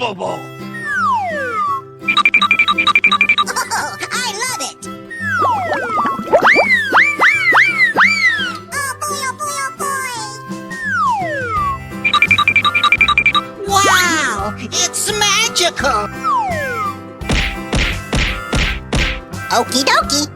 Unbelievable! Oh, I love it! Oh boy, oh boy, oh boy! Wow! It's magical! Okie dokie!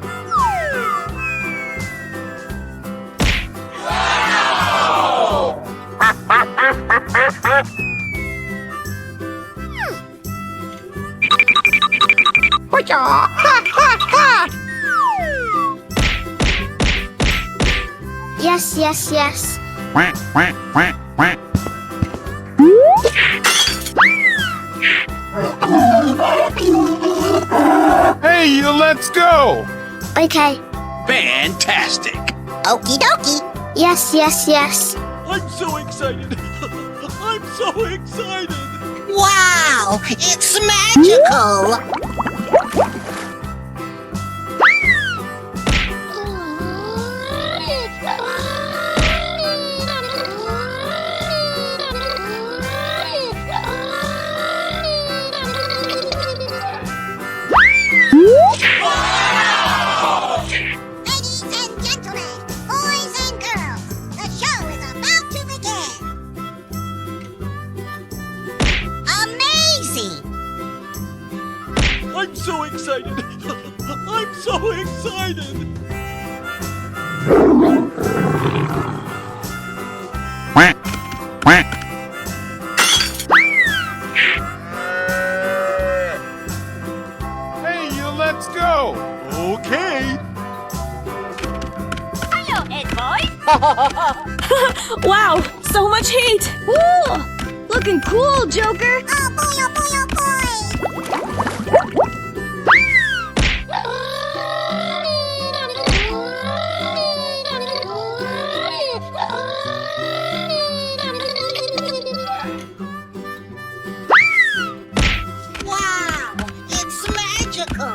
Yes, yes, yes. Quack, quack, quack, quack. Hey, let's go! Okay. Fantastic! Okie dokie! Yes, yes, yes. I'm so excited! I'm so excited! Wow! It's magical! Ladies and gentlemen, boys and girls, the show is about to begin. Amazing! I'm so excited! I'm so excited! Quack, quack. Hey, let's go! Okay! Hello, Ed boy. Wow, so much heat! Woo! Looking cool, Joker! Oh boy, oh boy, oh boy! Wow! It's magical!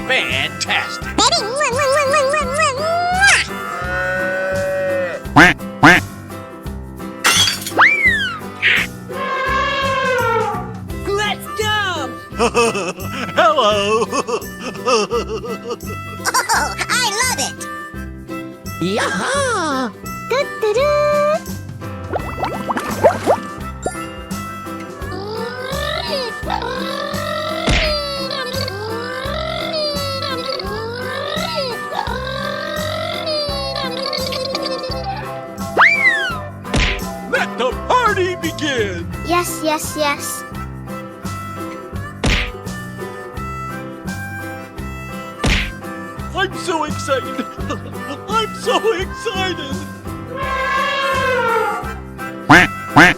Fantastic! Quack, quack. Let's jump! Hello! Oh, I love it! Yaha! Let the party begin! Yes, yes, yes. I'm so excited! I'm so excited! Quack, quack.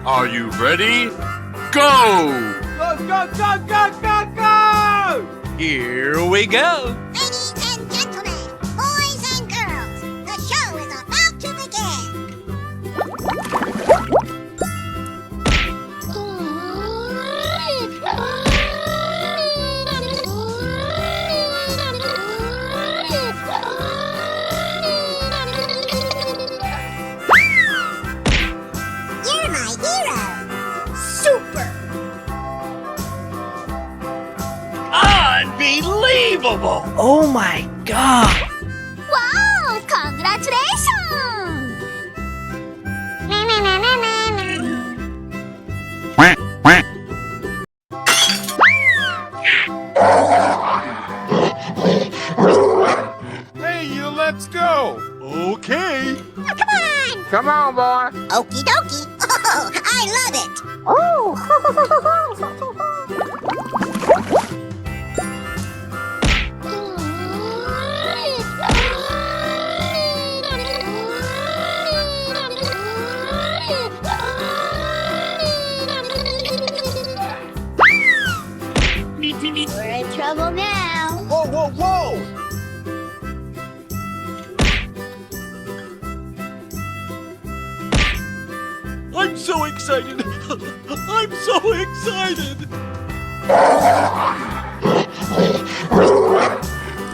Are you ready? Go! Go, go, go, go, go, go! Here we go! Ladies and gentlemen, boys and girls, the show is about to begin. You're my hero. Super. Unbelievable! Oh my god! Wow! Congratulations! Quack, quack. Hey, let's go! Okay! Come on, boy! Okie dokie. Oh, I love it. We're in trouble now. Whoa, whoa, whoa! I'm so excited! I'm so excited!